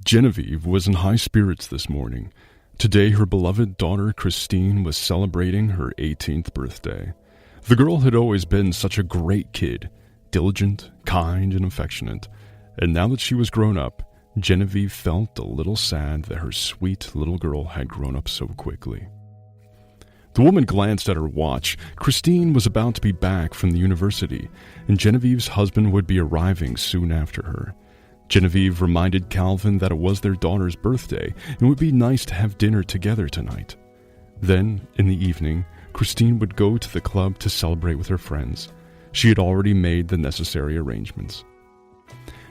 Genevieve was in high spirits this morning. Today, her beloved daughter Christine was celebrating her 18th birthday. The girl had always been such a great kid, diligent, kind, and affectionate. And now that she was grown up, Genevieve felt a little sad that her sweet little girl had grown up so quickly. The woman glanced at her watch. Christine was about to be back from the university, and Genevieve's husband would be arriving soon after her. Genevieve reminded Calvin that it was their daughter's birthday and it would be nice to have dinner together tonight. Then, in the evening, Christine would go to the club to celebrate with her friends. She had already made the necessary arrangements.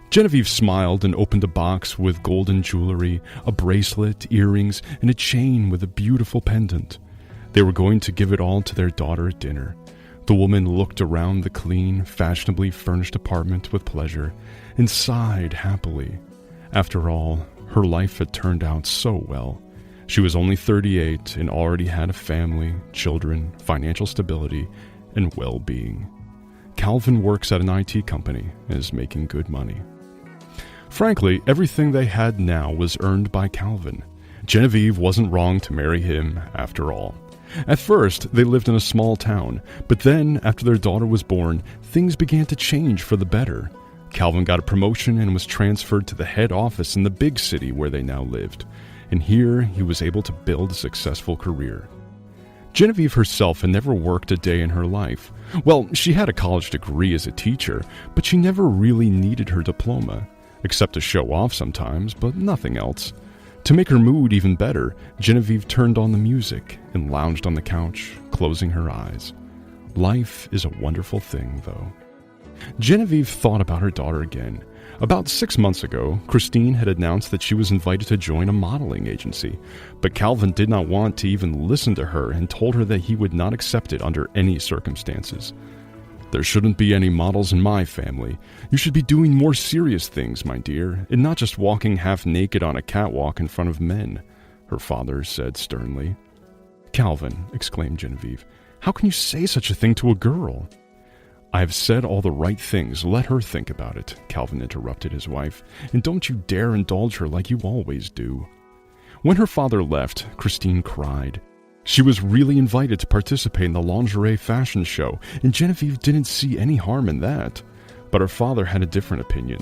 Genevieve smiled and opened a box with golden jewelry, a bracelet, earrings, and a chain with a beautiful pendant. They were going to give it all to their daughter at dinner. The woman looked around the clean, fashionably furnished apartment with pleasure and sighed happily. After all, her life had turned out so well. She was only 38 and already had a family, children, financial stability, and well-being. Calvin works at an IT company and is making good money. Frankly, everything they had now was earned by Calvin. Genevieve wasn't wrong to marry him after all. At first, they lived in a small town, but then, after their daughter was born, things began to change for the better. Calvin got a promotion and was transferred to the head office in the big city where they now lived, and here he was able to build a successful career. Genevieve herself had never worked a day in her life. Well, she had a college degree as a teacher, but she never really needed her diploma, except to show off sometimes, but nothing else. To make her mood even better, Genevieve turned on the music and lounged on the couch, closing her eyes. Life is a wonderful thing, though. Genevieve thought about her daughter again. About 6 months ago, Christine had announced that she was invited to join a modeling agency, but Calvin did not want to even listen to her and told her that he would not accept it under any circumstances. "There shouldn't be any models in my family. You should be doing more serious things, my dear, and not just walking half naked on a catwalk in front of men," her father said sternly. "Calvin," exclaimed Genevieve, "how can you say such a thing to a girl?" "I have said all the right things. Let her think about it," Calvin interrupted his wife, "and don't you dare indulge her like you always do." When her father left, Christine cried. She was really invited to participate in the lingerie fashion show, and Genevieve didn't see any harm in that. But her father had a different opinion.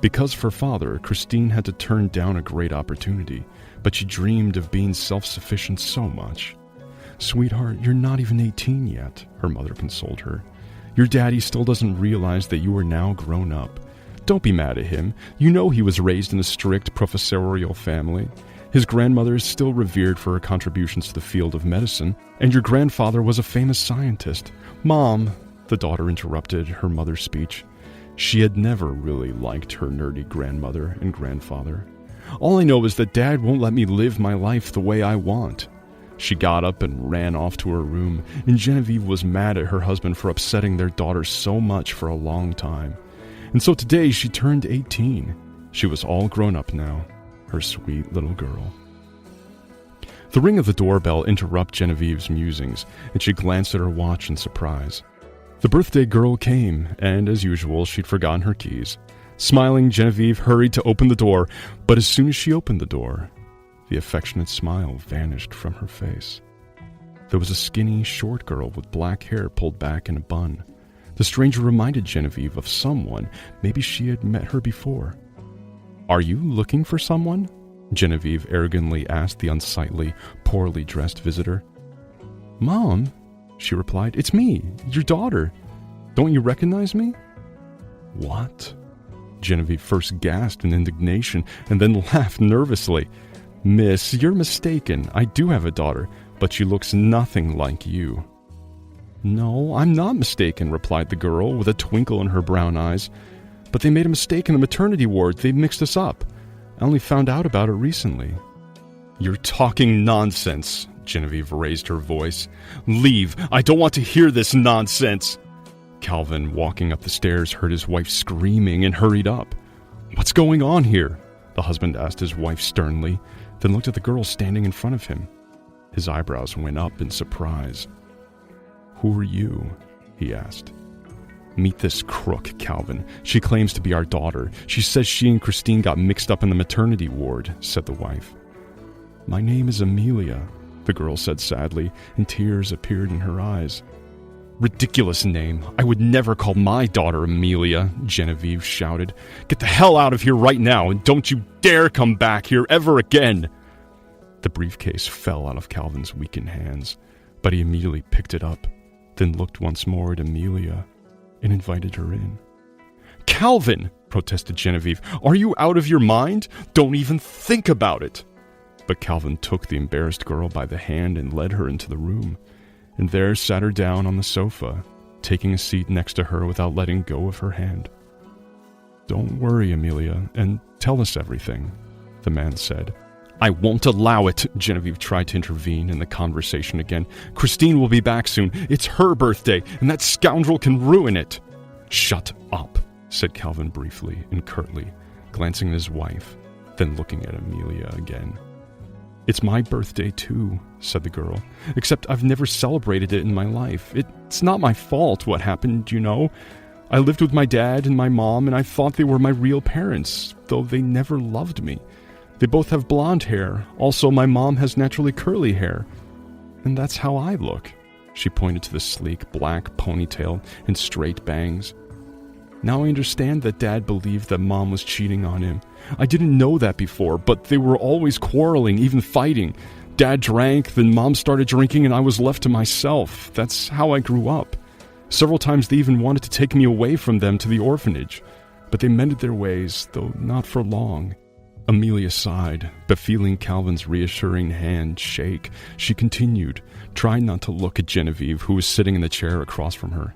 Because of her father, Christine had to turn down a great opportunity, but she dreamed of being self-sufficient so much. "Sweetheart, you're not even 18 yet," her mother consoled her. "Your daddy still doesn't realize that you are now grown up. Don't be mad at him. You know he was raised in a strict professorial family. His grandmother is still revered for her contributions to the field of medicine, and your grandfather was a famous scientist." "Mom," the daughter interrupted her mother's speech. She had never really liked her nerdy grandmother and grandfather. "All I know is that Dad won't let me live my life the way I want." She got up and ran off to her room, and Genevieve was mad at her husband for upsetting their daughter so much for a long time. And so today she turned 18. She was all grown up now. Her sweet little girl. The ring of the doorbell interrupted Genevieve's musings, and she glanced at her watch in surprise. The birthday girl came, and as usual, she'd forgotten her keys. Smiling, Genevieve hurried to open the door, but as soon as she opened the door, the affectionate smile vanished from her face. There was a skinny, short girl with black hair pulled back in a bun. The stranger reminded Genevieve of someone. Maybe she had met her before. "Are you looking for someone?" Genevieve arrogantly asked the unsightly, poorly dressed visitor. "Mom," she replied, "it's me, your daughter. Don't you recognize me?" "What?" Genevieve first gasped in indignation and then laughed nervously. "Miss, you're mistaken. I do have a daughter, but she looks nothing like you." "No, I'm not mistaken," replied the girl with a twinkle in her brown eyes. "But they made a mistake in the maternity ward. They mixed us up. I only found out about it recently." "You're talking nonsense," Genevieve raised her voice. "Leave. I don't want to hear this nonsense." Calvin, walking up the stairs, heard his wife screaming and hurried up. "What's going on here?" the husband asked his wife sternly, then looked at the girl standing in front of him. His eyebrows went up in surprise. "Who are you?" he asked. Meet this crook, Calvin. She claims to be our daughter. She says she and Christine got mixed up in the maternity ward, said the wife. My name is Amelia, the girl said sadly, and tears appeared in her eyes. Ridiculous name. I would never call my daughter Amelia, Genevieve shouted. Get the hell out of here right now, and don't you dare come back here ever again. The briefcase fell out of Calvin's weakened hands, but he immediately picked it up, then looked once more at Amelia and invited her in. Calvin, protested Genevieve, are you out of your mind? Don't even think about it. But Calvin took the embarrassed girl by the hand and led her into the room, and there sat her down on the sofa, taking a seat next to her without letting go of her hand. Don't worry, Amelia, and tell us everything, the man said. I won't allow it, Genevieve tried to intervene in the conversation again. Christine will be back soon. It's her birthday, and that scoundrel can ruin it. Shut up, said Calvin briefly and curtly, glancing at his wife, then looking at Amelia again. It's my birthday too, said the girl, except I've never celebrated it in my life. It's not my fault what happened, you know. I lived with my dad and my mom, and I thought they were my real parents, though they never loved me. They both have blonde hair. Also, my mom has naturally curly hair. And that's how I look. She pointed to the sleek black ponytail and straight bangs. Now I understand that Dad believed that Mom was cheating on him. I didn't know that before, but they were always quarreling, even fighting. Dad drank, then Mom started drinking, and I was left to myself. That's how I grew up. Several times they even wanted to take me away from them to the orphanage. But they mended their ways, though not for long. Amelia sighed, but feeling Calvin's reassuring hand shake, she continued, trying not to look at Genevieve, who was sitting in the chair across from her.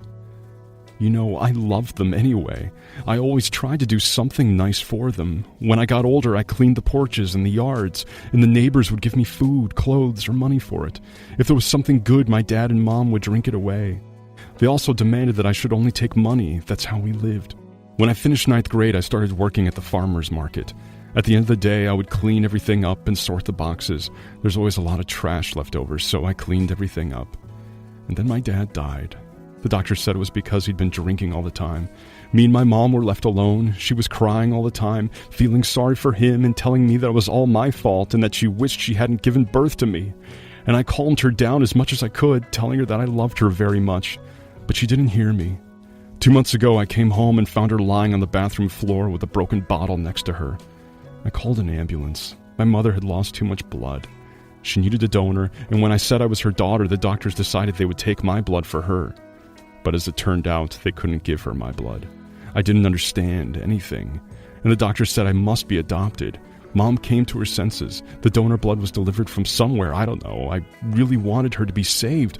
You know, I loved them anyway. I always tried to do something nice for them. When I got older, I cleaned the porches and the yards, and the neighbors would give me food, clothes, or money for it. If there was something good, my dad and mom would drink it away. They also demanded that I should only take money. That's how we lived. When I finished 9th grade, I started working at the farmer's market. At the end of the day, I would clean everything up and sort the boxes. There's always a lot of trash left over, so I cleaned everything up. And then my dad died. The doctor said it was because he'd been drinking all the time. Me and my mom were left alone. She was crying all the time, feeling sorry for him and telling me that it was all my fault and that she wished she hadn't given birth to me. And I calmed her down as much as I could, telling her that I loved her very much. But she didn't hear me. 2 months ago, I came home and found her lying on the bathroom floor with a broken bottle next to her. I called an ambulance. My mother had lost too much blood. She needed a donor, and when I said I was her daughter, the doctors decided they would take my blood for her. But as it turned out, they couldn't give her my blood. I didn't understand anything, and the doctor said I must be adopted. Mom came to her senses. The donor blood was delivered from somewhere, I don't know. I really wanted her to be saved.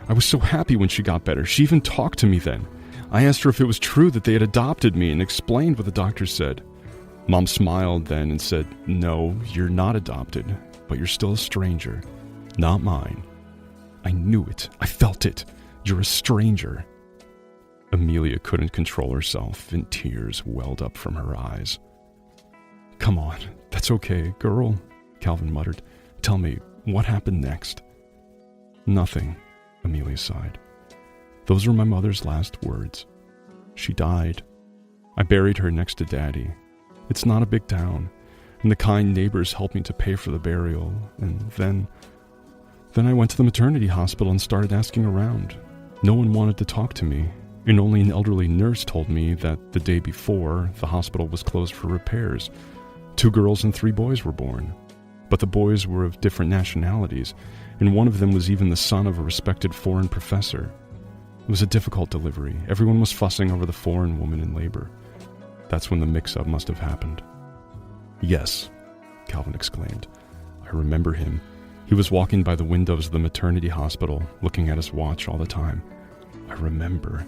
I was so happy when she got better. She even talked to me then. I asked her if it was true that they had adopted me and explained what the doctor said. Mom smiled then and said, No, you're not adopted, but you're still a stranger. Not mine. I knew it. I felt it. You're a stranger. Amelia couldn't control herself, and tears welled up from her eyes. Come on, that's okay, girl, Calvin muttered. Tell me, what happened next? Nothing, Amelia sighed. Those were my mother's last words. She died. I buried her next to Daddy. It's not a big town, and the kind neighbors helped me to pay for the burial, and then I went to the maternity hospital and started asking around. No one wanted to talk to me, and only an elderly nurse told me that the day before, the hospital was closed for repairs. 2 girls and 3 boys were born, but the boys were of different nationalities, and one of them was even the son of a respected foreign professor. It was a difficult delivery. Everyone was fussing over the foreign woman in labor. That's when the mix-up must have happened. Yes, Calvin exclaimed. I remember him. He was walking by the windows of the maternity hospital, looking at his watch all the time. I remember.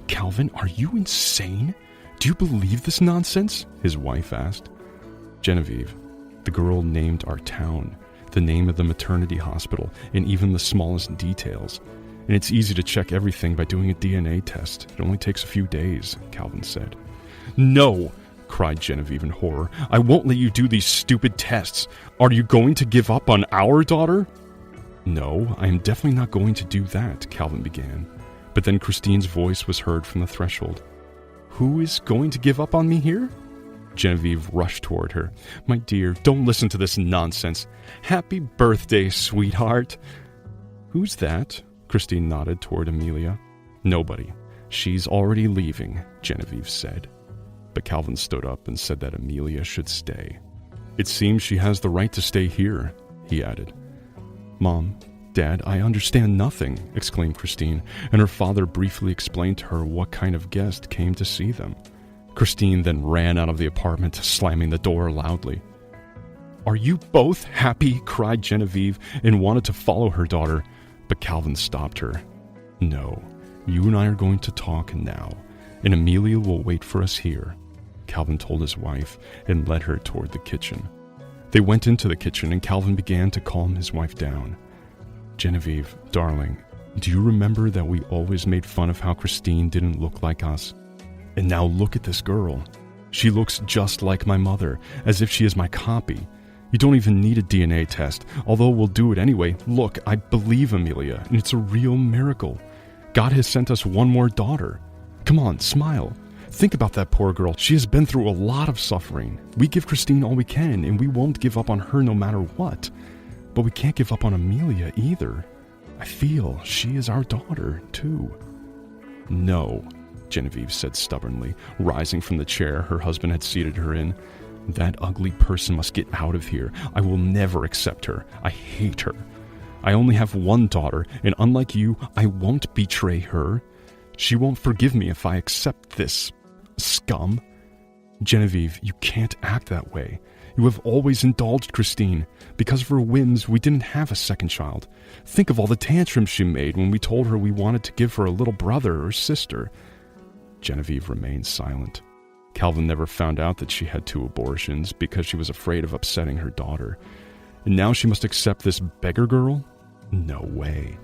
Calvin, are you insane? Do you believe this nonsense? His wife asked. Genevieve, the girl named our town, the name of the maternity hospital, and even the smallest details. And it's easy to check everything by doing a DNA test. It only takes a few days, Calvin said. No, cried Genevieve in horror. I won't let you do these stupid tests. Are you going to give up on our daughter? No, I am definitely not going to do that, Calvin began. But then Christine's voice was heard from the threshold. "Who is going to give up on me here?" Genevieve rushed toward her. "My dear, don't listen to this nonsense. Happy birthday, sweetheart." "Who's that?" Christine nodded toward Amelia. "Nobody. She's already leaving," Genevieve said. But Calvin stood up and said that Amelia should stay. "It seems she has the right to stay here," he added. "Mom, Dad, I understand nothing," exclaimed Christine, and her father briefly explained to her what kind of guest came to see them. Christine then ran out of the apartment, slamming the door loudly. "Are you both happy?" cried Genevieve, and wanted to follow her daughter, but Calvin stopped her. "No, you and I are going to talk now, and Amelia will wait for us here," Calvin told his wife and led her toward the kitchen. They went into the kitchen and Calvin began to calm his wife down. "Genevieve, darling, do you remember that we always made fun of how Christine didn't look like us? And now look at this girl. She looks just like my mother, as if she is my copy. You don't even need a DNA test, although we'll do it anyway. Look, I believe Amelia, and it's a real miracle. God has sent us one more daughter. Come on, smile. Think about that poor girl. She has been through a lot of suffering. We give Christine all we can, and we won't give up on her no matter what. But we can't give up on Amelia either. I feel she is our daughter, too." "No," Genevieve said stubbornly, rising from the chair her husband had seated her in. "That ugly person must get out of here. I will never accept her. I hate her. I only have one daughter, and unlike you, I won't betray her. She won't forgive me if I accept this scum." "Genevieve, you can't act that way. You have always indulged Christine. Because of her whims, we didn't have a second child. Think of all the tantrums she made when we told her we wanted to give her a little brother or sister." Genevieve remained silent. Calvin never found out that she had 2 abortions because she was afraid of upsetting her daughter. And now she must accept this beggar girl? No way.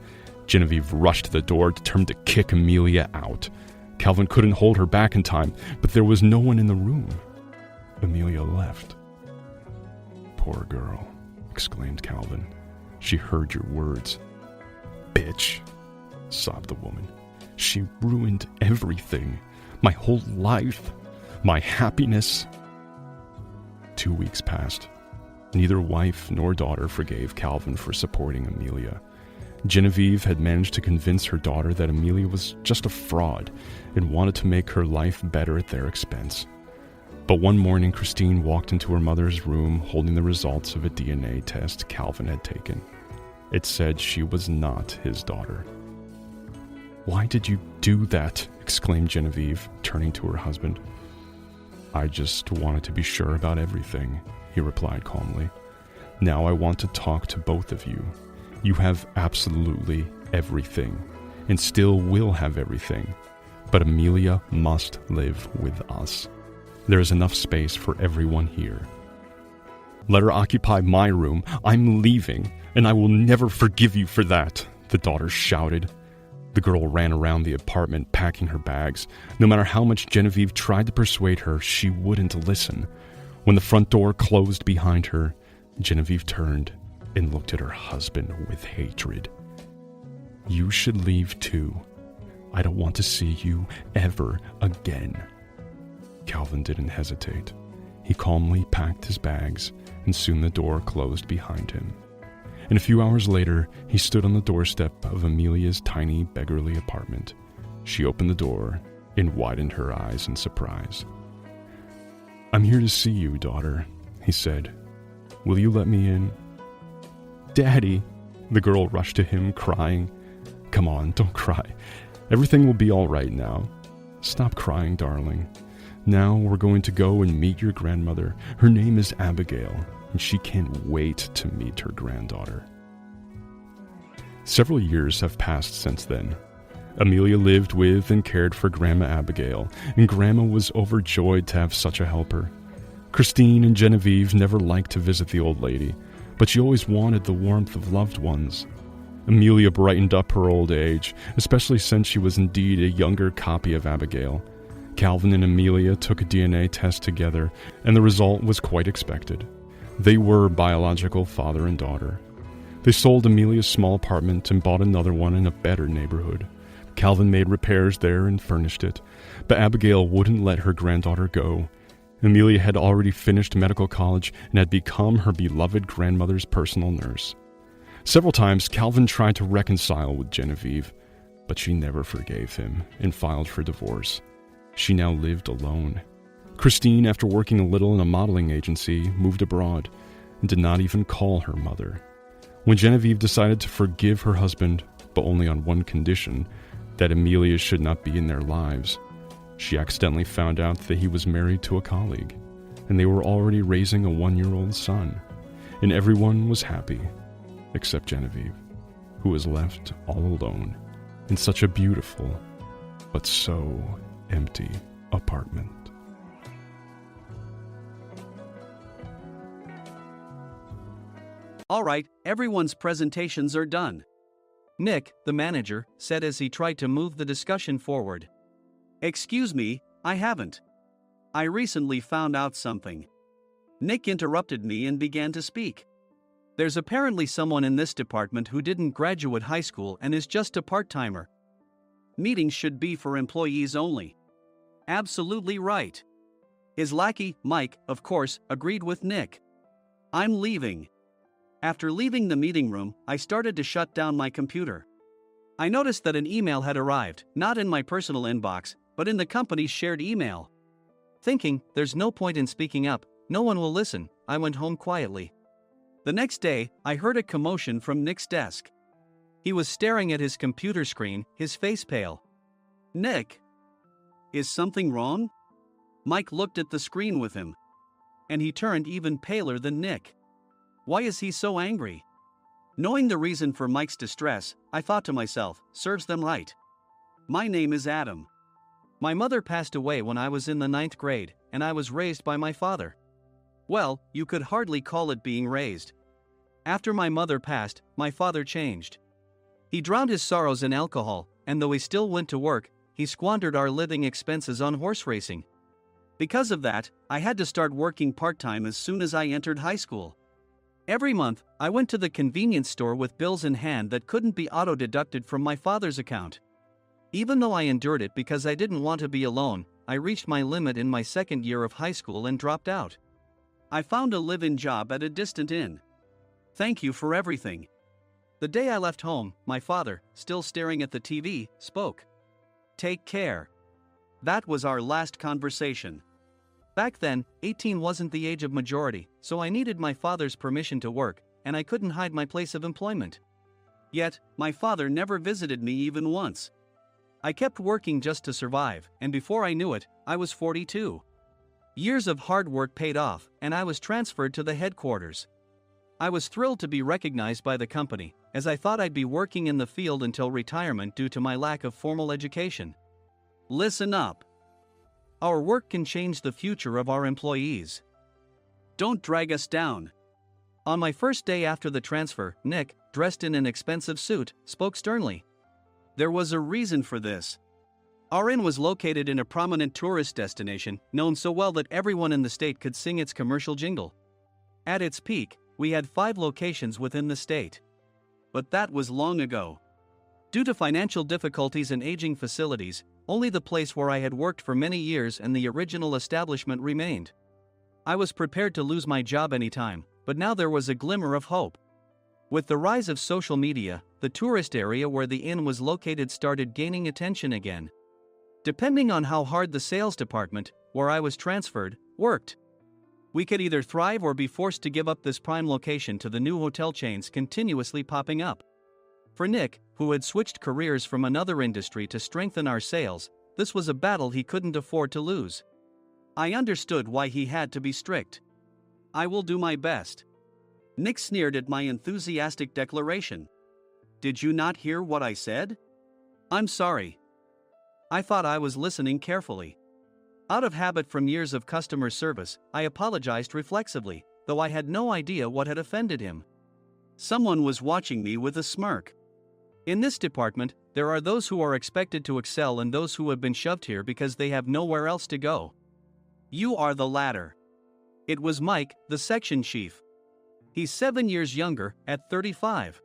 Genevieve rushed to the door, determined to kick Amelia out. Calvin couldn't hold her back in time, but there was no one in the room. Amelia left. "Poor girl," exclaimed Calvin. "She heard your words." "Bitch," sobbed the woman. "She ruined everything. My whole life. My happiness." 2 weeks passed. Neither wife nor daughter forgave Calvin for supporting Amelia. Genevieve had managed to convince her daughter that Amelia was just a fraud and wanted to make her life better at their expense. But one morning, Christine walked into her mother's room holding the results of a DNA test Calvin had taken. It said she was not his daughter. "Why did you do that?" exclaimed Genevieve, turning to her husband. "I just wanted to be sure about everything," he replied calmly. "Now I want to talk to both of you. You have absolutely everything, and still will have everything. But Amelia must live with us. There is enough space for everyone here. Let her occupy my room. I'm leaving, and I will never forgive you for that," the daughter shouted. The girl ran around the apartment packing her bags. No matter how much Genevieve tried to persuade her, she wouldn't listen. When the front door closed behind her, Genevieve turned and looked at her husband with hatred. "You should leave too. I don't want to see you ever again." Calvin didn't hesitate. He calmly packed his bags, and soon the door closed behind him. And a few hours later, he stood on the doorstep of Amelia's tiny, beggarly apartment. She opened the door and widened her eyes in surprise. "I'm here to see you, daughter," he said. "Will you let me in?" "Daddy!" The girl rushed to him, crying. "Come on, don't cry. Everything will be all right now. Stop crying, darling. Now we're going to go and meet your grandmother. Her name is Abigail, and she can't wait to meet her granddaughter." Several years have passed since then. Amelia lived with and cared for Grandma Abigail, and Grandma was overjoyed to have such a helper. Christine and Genevieve never liked to visit the old lady, but she always wanted the warmth of loved ones. Amelia brightened up her old age, especially since she was indeed a younger copy of Abigail. Calvin and Amelia took a DNA test together, and the result was quite expected. They were biological father and daughter. They sold Amelia's small apartment and bought another one in a better neighborhood. Calvin made repairs there and furnished it, but Abigail wouldn't let her granddaughter go. Amelia had already finished medical college and had become her beloved grandmother's personal nurse. Several times, Calvin tried to reconcile with Genevieve, but she never forgave him and filed for divorce. She now lived alone. Christine, after working a little in a modeling agency, moved abroad and did not even call her mother. When Genevieve decided to forgive her husband, but only on one condition, that Amelia should not be in their lives, she accidentally found out that he was married to a colleague, and they were already raising a 1-year-old son, and everyone was happy, except Genevieve, who was left all alone in such a beautiful, but so empty apartment. All right, everyone's presentations are done. Nick, the manager, said as he tried to move the discussion forward. Excuse me, I haven't. I recently found out something. Nick interrupted me and began to speak. There's apparently someone in this department who didn't graduate high school and is just a part-timer. Meetings should be for employees only. Absolutely right. His lackey, Mike, of course, agreed with Nick. I'm leaving. After leaving the meeting room, I started to shut down my computer. I noticed that an email had arrived, not in my personal inbox, but in the company's shared email. Thinking, there's no point in speaking up, no one will listen, I went home quietly. The next day, I heard a commotion from Nick's desk. He was staring at his computer screen, his face pale. Nick! Is something wrong? Mike looked at the screen with him. And he turned even paler than Nick. Why is he so angry? Knowing the reason for Mike's distress, I thought to myself, serves them right. My name is Adam. My mother passed away when I was in the 9th grade, and I was raised by my father. Well, you could hardly call it being raised. After my mother passed, my father changed. He drowned his sorrows in alcohol, and though he still went to work, he squandered our living expenses on horse racing. Because of that, I had to start working part-time as soon as I entered high school. Every month, I went to the convenience store with bills in hand that couldn't be auto-deducted from my father's account. Even though I endured it because I didn't want to be alone, I reached my limit in my 2nd year of high school and dropped out. I found a live-in job at a distant inn. Thank you for everything. The day I left home, my father, still staring at the TV, spoke. Take care. That was our last conversation. Back then, 18 wasn't the age of majority, so I needed my father's permission to work, and I couldn't hide my place of employment. Yet, my father never visited me even once. I kept working just to survive, and before I knew it, I was 42. Years of hard work paid off, and I was transferred to the headquarters. I was thrilled to be recognized by the company, as I thought I'd be working in the field until retirement due to my lack of formal education. Listen up. Our work can change the future of our employees. Don't drag us down. On my first day after the transfer, Nick, dressed in an expensive suit, spoke sternly. There was a reason for this. Our inn was located in a prominent tourist destination, known so well that everyone in the state could sing its commercial jingle. At its peak, we had 5 locations within the state. But that was long ago. Due to financial difficulties and aging facilities, only the place where I had worked for many years and the original establishment remained. I was prepared to lose my job anytime, but now there was a glimmer of hope. With the rise of social media, the tourist area where the inn was located started gaining attention again. Depending on how hard the sales department, where I was transferred, worked, we could either thrive or be forced to give up this prime location to the new hotel chains continuously popping up. For Nick, who had switched careers from another industry to strengthen our sales, this was a battle he couldn't afford to lose. I understood why he had to be strict. I will do my best. Nick sneered at my enthusiastic declaration. Did you not hear what I said? I'm sorry. I thought I was listening carefully. Out of habit from years of customer service, I apologized reflexively, though I had no idea what had offended him. Someone was watching me with a smirk. In this department, there are those who are expected to excel and those who have been shoved here because they have nowhere else to go. You are the latter. It was Mike, the section chief. He's 7 years younger, at 35.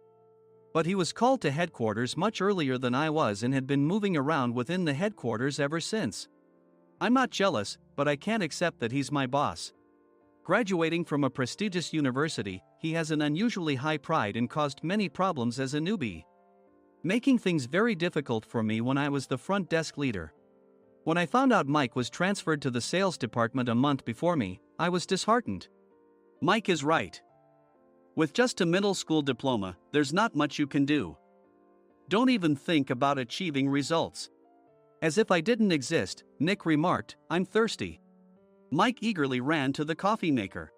But he was called to headquarters much earlier than I was and had been moving around within the headquarters ever since. I'm not jealous, but I can't accept that he's my boss. Graduating from a prestigious university, he has an unusually high pride and caused many problems as a newbie, making things very difficult for me when I was the front desk leader. When I found out Mike was transferred to the sales department a month before me, I was disheartened. Mike is right. With just a middle school diploma, there's not much you can do. Don't even think about achieving results. As if I didn't exist, Nick remarked, "I'm thirsty." Mike eagerly ran to the coffee maker.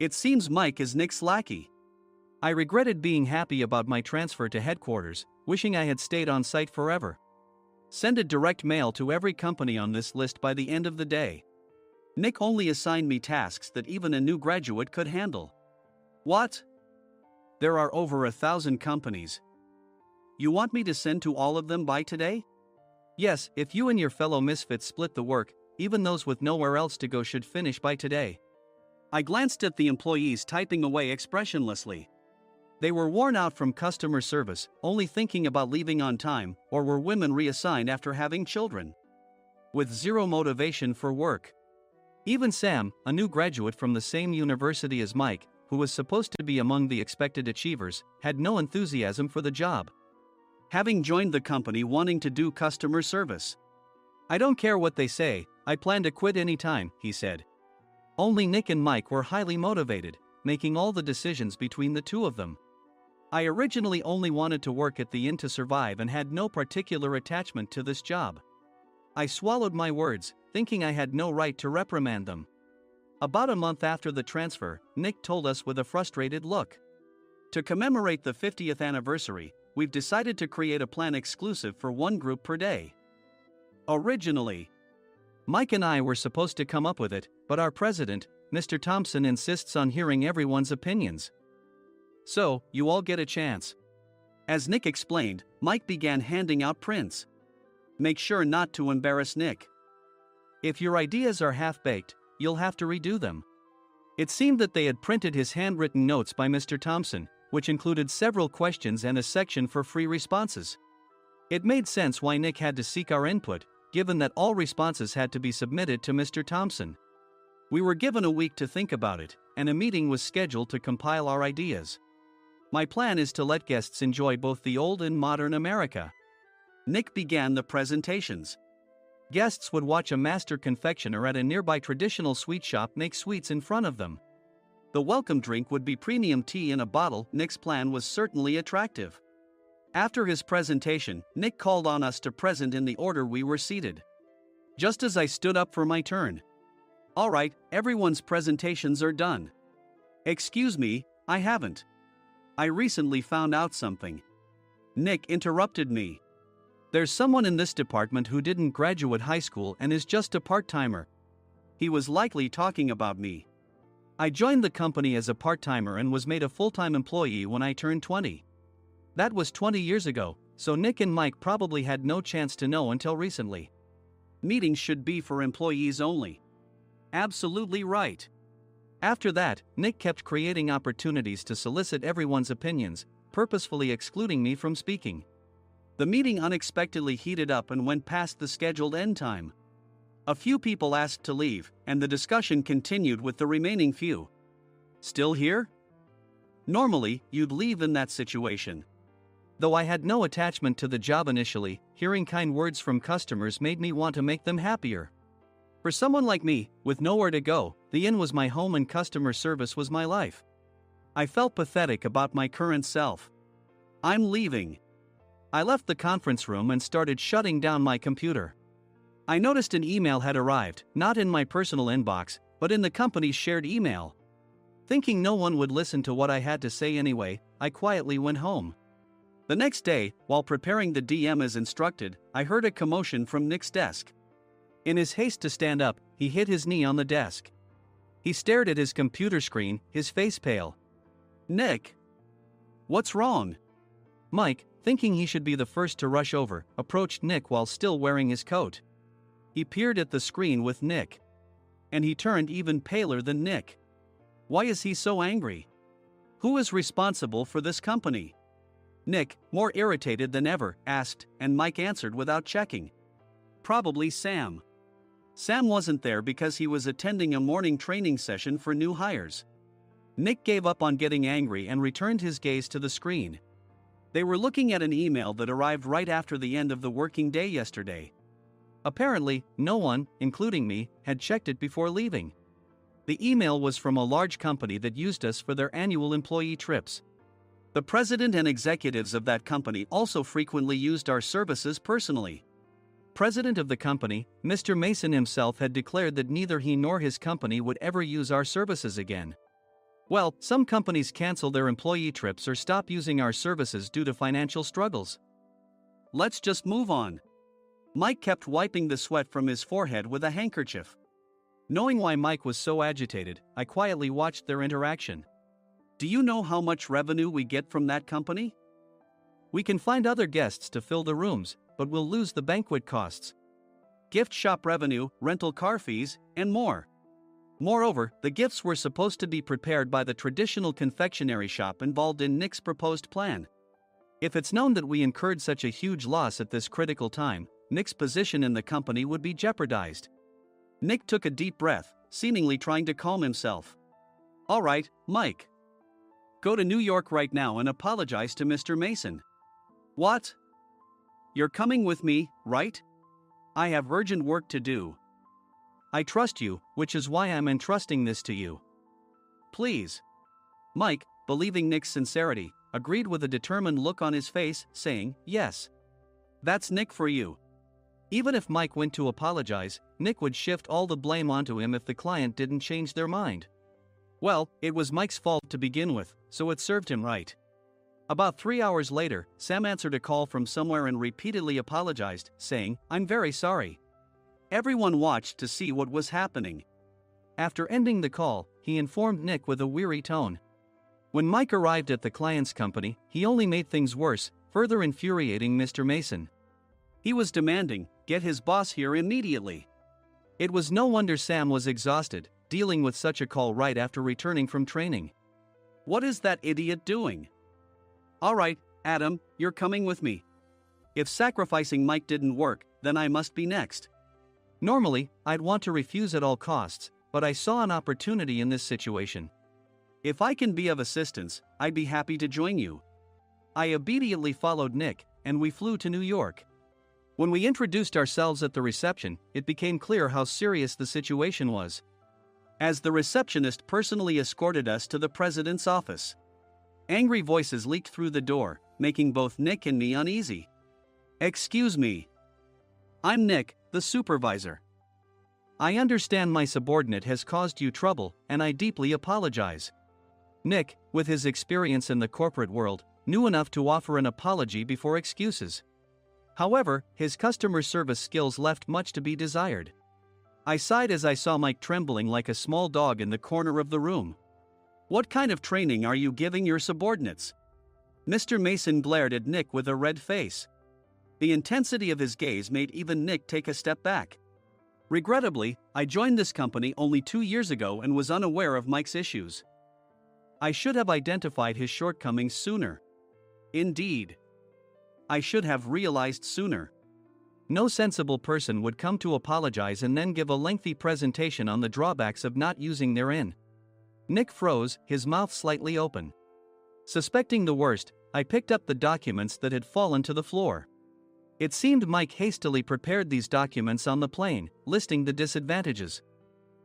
It seems Mike is Nick's lackey. I regretted being happy about my transfer to headquarters, wishing I had stayed on site forever. Send a direct mail to every company on this list by the end of the day. Nick only assigned me tasks that even a new graduate could handle. What? There are over 1,000 companies. You want me to send to all of them by today? Yes, if you and your fellow misfits split the work, even those with nowhere else to go should finish by today. I glanced at the employees typing away expressionlessly. They were worn out from customer service, only thinking about leaving on time, or were women reassigned after having children, with zero motivation for work. Even Sam, a new graduate from the same university as Mike, who was supposed to be among the expected achievers, had no enthusiasm for the job, having joined the company wanting to do customer service. "I don't care what they say, I plan to quit anytime," he said. Only Nick and Mike were highly motivated, making all the decisions between the two of them. I originally only wanted to work at the inn to survive and had no particular attachment to this job. I swallowed my words, thinking I had no right to reprimand them. About a month after the transfer, Nick told us with a frustrated look, "To commemorate the 50th anniversary, we've decided to create a plan exclusive for one group per day." Originally, Mike and I were supposed to come up with it, but our president, Mr. Thompson, insists on hearing everyone's opinions. "So, you all get a chance." As Nick explained, Mike began handing out prints. "Make sure not to embarrass Nick. If your ideas are half-baked, you'll have to redo them." It seemed that they had printed his handwritten notes by Mr. Thompson, which included several questions and a section for free responses. It made sense why Nick had to seek our input, given that all responses had to be submitted to Mr. Thompson. We were given a week to think about it, and a meeting was scheduled to compile our ideas. My plan is to let guests enjoy both the old and modern America. Nick began the presentations. Guests would watch a master confectioner at a nearby traditional sweet shop make sweets in front of them. The welcome drink would be premium tea in a bottle. Nick's plan was certainly attractive. After his presentation, Nick called on us to present in the order we were seated. Just as I stood up for my turn. "All right, everyone's presentations are done." "Excuse me, I haven't. I recently found out something." Nick interrupted me. "There's someone in this department who didn't graduate high school and is just a part-timer." He was likely talking about me. I joined the company as a part-timer and was made a full-time employee when I turned 20. That was 20 years ago, so Nick and Mike probably had no chance to know until recently. Meetings should be for employees only. Absolutely right. After that, Nick kept creating opportunities to solicit everyone's opinions, purposefully excluding me from speaking. The meeting unexpectedly heated up and went past the scheduled end time. A few people asked to leave, and the discussion continued with the remaining few. "Still here?" Normally, you'd leave in that situation. Though I had no attachment to the job initially, hearing kind words from customers made me want to make them happier. For someone like me, with nowhere to go, the inn was my home and customer service was my life. I felt pathetic about my current self. "I'm leaving." I left the conference room and started shutting down my computer. I noticed an email had arrived, not in my personal inbox, but in the company's shared email. Thinking no one would listen to what I had to say anyway, I quietly went home. The next day, while preparing the DM as instructed, I heard a commotion from Nick's desk. In his haste to stand up, he hit his knee on the desk. He stared at his computer screen, his face pale. "Nick? What's wrong?" Mike, thinking he should be the first to rush over, approached Nick while still wearing his coat. He peered at the screen with Nick. And he turned even paler than Nick. Why is he so angry? Who is responsible for this company? Nick, more irritated than ever, asked, and Mike answered without checking. Probably Sam. Sam wasn't there because he was attending a morning training session for new hires. Nick gave up on getting angry and returned his gaze to the screen. They were looking at an email that arrived right after the end of the working day yesterday. Apparently, no one, including me, had checked it before leaving. The email was from a large company that used us for their annual employee trips. The president and executives of that company also frequently used our services personally. President of the company, Mr. Mason himself, had declared that neither he nor his company would ever use our services again. Well, some companies cancel their employee trips or stop using our services due to financial struggles. Let's just move on. Mike kept wiping the sweat from his forehead with a handkerchief. Knowing why Mike was so agitated, I quietly watched their interaction. Do you know how much revenue we get from that company? We can find other guests to fill the rooms, but we'll lose the banquet costs, gift shop revenue, rental car fees, and more. Moreover, the gifts were supposed to be prepared by the traditional confectionery shop involved in Nick's proposed plan. If it's known that we incurred such a huge loss at this critical time, Nick's position in the company would be jeopardized. Nick took a deep breath, seemingly trying to calm himself. All right, Mike. Go to New York right now and apologize to Mr. Mason. What? You're coming with me, right? I have urgent work to do. I trust you, which is why I'm entrusting this to you. Please. Mike, believing Nick's sincerity, agreed with a determined look on his face, saying, yes. That's Nick for you. Even if Mike went to apologize, Nick would shift all the blame onto him if the client didn't change their mind. Well, it was Mike's fault to begin with, so it served him right. About 3 hours later, Sam answered a call from somewhere and repeatedly apologized, saying, I'm very sorry. Everyone watched to see what was happening. After ending the call, he informed Nick with a weary tone. When Mike arrived at the client's company, he only made things worse, further infuriating Mr. Mason. He was demanding, get his boss here immediately. It was no wonder Sam was exhausted, dealing with such a call right after returning from training. What is that idiot doing? All right, Adam, you're coming with me. If sacrificing Mike didn't work, then I must be next. Normally, I'd want to refuse at all costs, but I saw an opportunity in this situation. If I can be of assistance, I'd be happy to join you. I immediately followed Nick, and we flew to New York. When we introduced ourselves at the reception, it became clear how serious the situation was. As the receptionist personally escorted us to the president's office. Angry voices leaked through the door, making both Nick and me uneasy. Excuse me. I'm Nick, the supervisor. I understand my subordinate has caused you trouble, and I deeply apologize. Nick, with his experience in the corporate world, knew enough to offer an apology before excuses. However, his customer service skills left much to be desired. I sighed as I saw Mike trembling like a small dog in the corner of the room. What kind of training are you giving your subordinates? Mr. Mason glared at Nick with a red face. The intensity of his gaze made even Nick take a step back. Regrettably, I joined this company only 2 years ago and was unaware of Mike's issues. I should have identified his shortcomings sooner. Indeed. I should have realized sooner. No sensible person would come to apologize and then give a lengthy presentation on the drawbacks of not using their in. Nick froze, his mouth slightly open. Suspecting the worst, I picked up the documents that had fallen to the floor. It seemed Mike hastily prepared these documents on the plane, listing the disadvantages.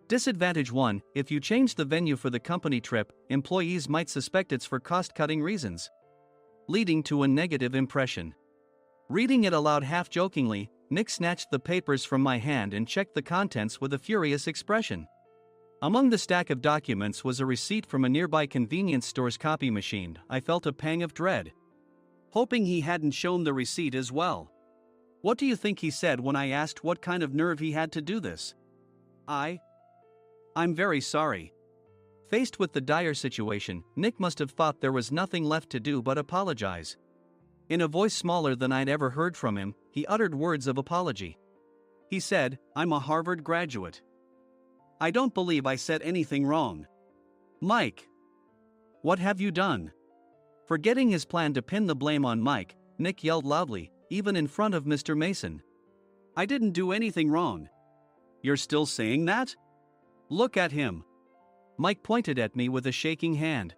Disadvantage 1: if you change the venue for the company trip, employees might suspect it's for cost-cutting reasons, leading to a negative impression. Reading it aloud half-jokingly, Nick snatched the papers from my hand and checked the contents with a furious expression. Among the stack of documents was a receipt from a nearby convenience store's copy machine. I felt a pang of dread, hoping he hadn't shown the receipt as well. What do you think he said when I asked what kind of nerve he had to do this? I'm very sorry. Faced with the dire situation, Nick must have thought there was nothing left to do but apologize. In a voice smaller than I'd ever heard from him, he uttered words of apology. He said, I'm a Harvard graduate. I don't believe I said anything wrong. Mike. What have you done? Forgetting his plan to pin the blame on Mike, Nick yelled loudly, even in front of Mr. Mason. "I didn't do anything wrong." "You're still saying that? Look at him." Mike pointed at me with a shaking hand.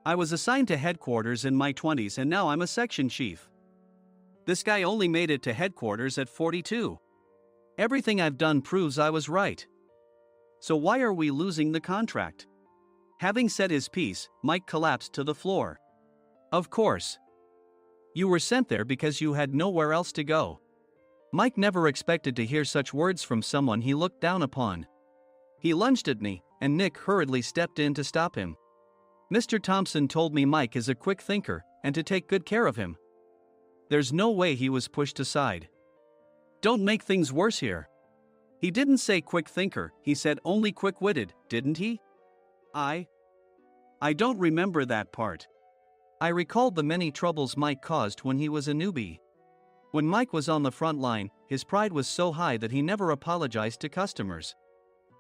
"I was assigned to headquarters in my 20s and now I'm a section chief. This guy only made it to headquarters at 42. Everything I've done proves I was right. So why are we losing the contract?" Having said his piece, Mike collapsed to the floor. "Of course. You were sent there because you had nowhere else to go." Mike never expected to hear such words from someone he looked down upon. He lunged at me, and Nick hurriedly stepped in to stop him. "Mr. Thompson told me Mike is a quick thinker, and to take good care of him." There's no way he was pushed aside. "Don't make things worse here." "He didn't say quick thinker, he said only quick-witted, didn't he?" I don't remember that part." I recalled the many troubles Mike caused when he was a newbie. When Mike was on the front line, his pride was so high that he never apologized to customers.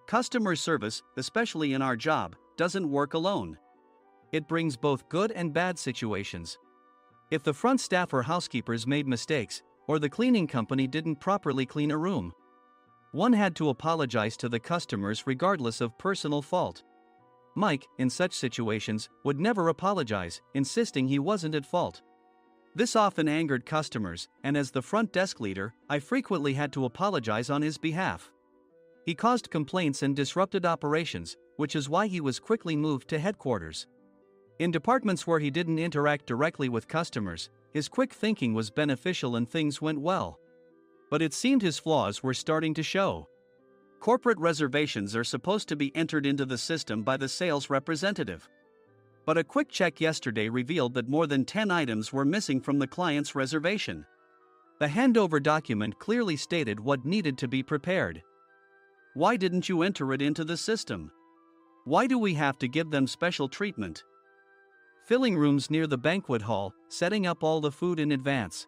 Customer service, especially in our job, doesn't work alone. It brings both good and bad situations. If the front staff or housekeepers made mistakes, or the cleaning company didn't properly clean a room, one had to apologize to the customers regardless of personal fault. Mike, in such situations, would never apologize, insisting he wasn't at fault. This often angered customers, and as the front desk leader, I frequently had to apologize on his behalf. He caused complaints and disrupted operations, which is why he was quickly moved to headquarters. In departments where he didn't interact directly with customers, his quick thinking was beneficial and things went well. But it seemed his flaws were starting to show. Corporate reservations are supposed to be entered into the system by the sales representative. But a quick check yesterday revealed that more than 10 items were missing from the client's reservation. The handover document clearly stated what needed to be prepared. Why didn't you enter it into the system? Why do we have to give them special treatment? Filling rooms near the banquet hall, setting up all the food in advance.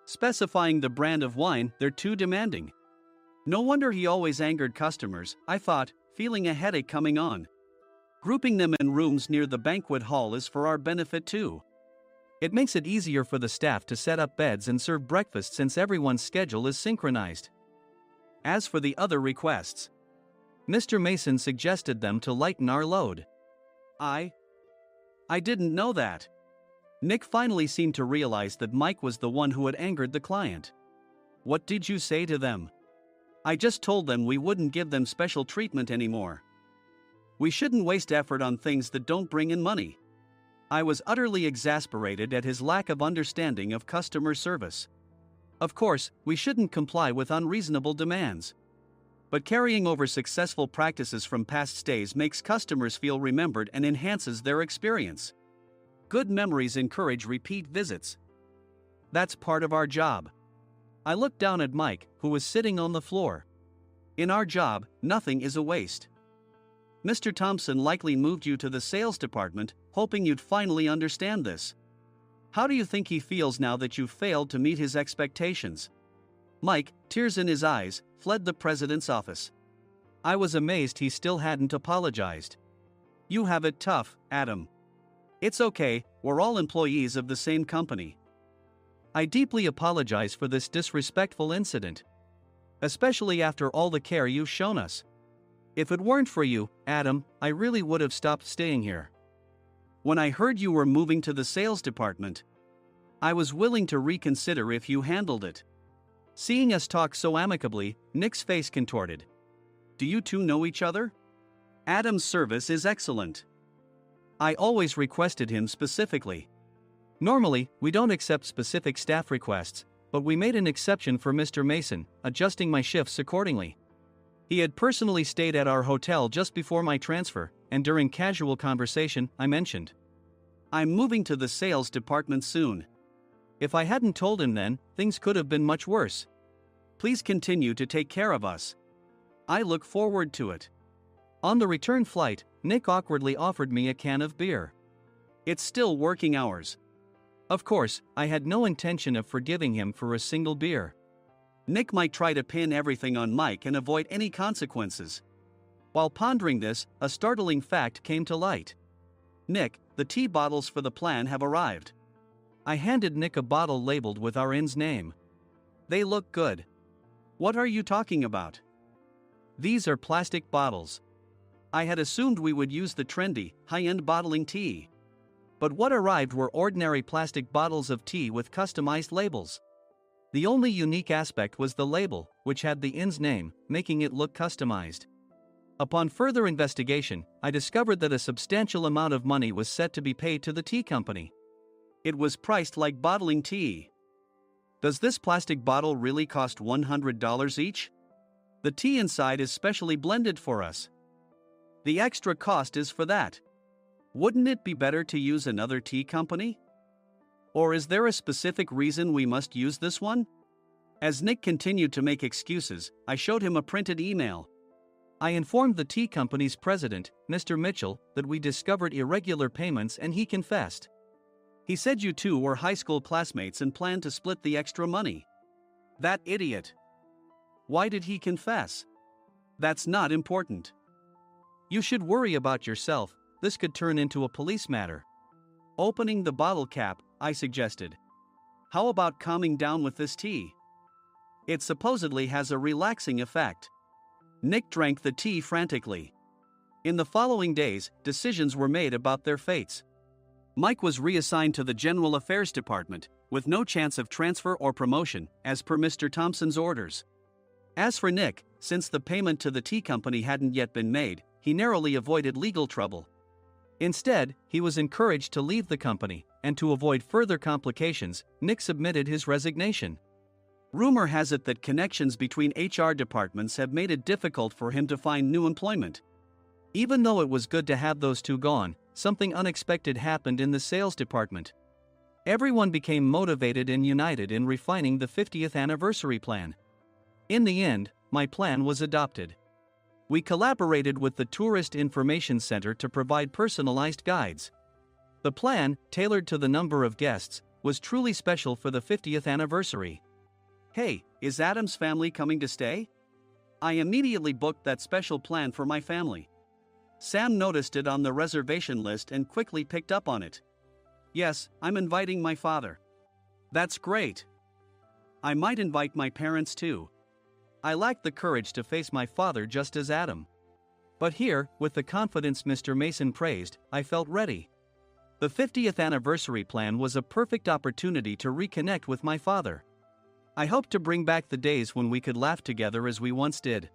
Specifying the brand of wine, they're too demanding. No wonder he always angered customers, I thought, feeling a headache coming on. Grouping them in rooms near the banquet hall is for our benefit too. It makes it easier for the staff to set up beds and serve breakfast since everyone's schedule is synchronized. As for the other requests, Mr. Mason suggested them to lighten our load. I didn't know that. Nick finally seemed to realize that Mike was the one who had angered the client. What did you say to them? I just told them we wouldn't give them special treatment anymore. We shouldn't waste effort on things that don't bring in money. I was utterly exasperated at his lack of understanding of customer service. Of course, we shouldn't comply with unreasonable demands. But carrying over successful practices from past stays makes customers feel remembered and enhances their experience. Good memories encourage repeat visits. That's part of our job. I looked down at Mike, who was sitting on the floor. In our job, nothing is a waste. Mr. Thompson likely moved you to the sales department, hoping you'd finally understand this. How do you think he feels now that you've failed to meet his expectations? Mike, tears in his eyes, fled the president's office. I was amazed he still hadn't apologized. You have it tough, Adam. It's okay, we're all employees of the same company. I deeply apologize for this disrespectful incident. Especially after all the care you've shown us. If it weren't for you, Adam, I really would have stopped staying here. When I heard you were moving to the sales department, I was willing to reconsider if you handled it. Seeing us talk so amicably, Nick's face contorted. Do you two know each other? Adam's service is excellent. I always requested him specifically. Normally, we don't accept specific staff requests, but we made an exception for Mr. Mason, adjusting my shifts accordingly. He had personally stayed at our hotel just before my transfer, and during casual conversation, I mentioned, I'm moving to the sales department soon. If I hadn't told him then, things could have been much worse. Please continue to take care of us. I look forward to it. On the return flight, Nick awkwardly offered me a can of beer. It's still working hours. Of course, I had no intention of forgiving him for a single beer. Nick might try to pin everything on Mike and avoid any consequences. While pondering this, a startling fact came to light. Nick, the tea bottles for the plan have arrived. I handed Nick a bottle labeled with our inn's name. They look good. What are you talking about? These are plastic bottles. I had assumed we would use the trendy, high-end bottling tea. But what arrived were ordinary plastic bottles of tea with customized labels. The only unique aspect was the label, which had the inn's name, making it look customized. Upon further investigation, I discovered that a substantial amount of money was set to be paid to the tea company. It was priced like bottling tea. Does this plastic bottle really cost $100 each? The tea inside is specially blended for us. The extra cost is for that. Wouldn't it be better to use another tea company? Or is there a specific reason we must use this one? As Nick continued to make excuses, I showed him a printed email. I informed the tea company's president, Mr. Mitchell, that we discovered irregular payments and he confessed. He said you two were high school classmates and planned to split the extra money. That idiot. Why did he confess? That's not important. You should worry about yourself, this could turn into a police matter. Opening the bottle cap, I suggested. How about calming down with this tea? It supposedly has a relaxing effect. Nick drank the tea frantically. In the following days, decisions were made about their fates. Mike was reassigned to the General Affairs Department, with no chance of transfer or promotion, as per Mr. Thompson's orders. As for Nick, since the payment to the tea company hadn't yet been made, he narrowly avoided legal trouble. Instead, he was encouraged to leave the company, and to avoid further complications, Nick submitted his resignation. Rumor has it that connections between HR departments have made it difficult for him to find new employment. Even though it was good to have those two gone, something unexpected happened in the sales department. Everyone became motivated and united in refining the 50th anniversary plan. In the end, my plan was adopted. We collaborated with the Tourist Information Center to provide personalized guides. The plan, tailored to the number of guests, was truly special for the 50th anniversary. Hey, is Adam's family coming to stay? I immediately booked that special plan for my family. Sam noticed it on the reservation list and quickly picked up on it. Yes, I'm inviting my father. That's great. I might invite my parents too. I lacked the courage to face my father just as Adam. But here, with the confidence Mr. Mason praised, I felt ready. The 50th anniversary plan was a perfect opportunity to reconnect with my father. I hoped to bring back the days when we could laugh together as we once did.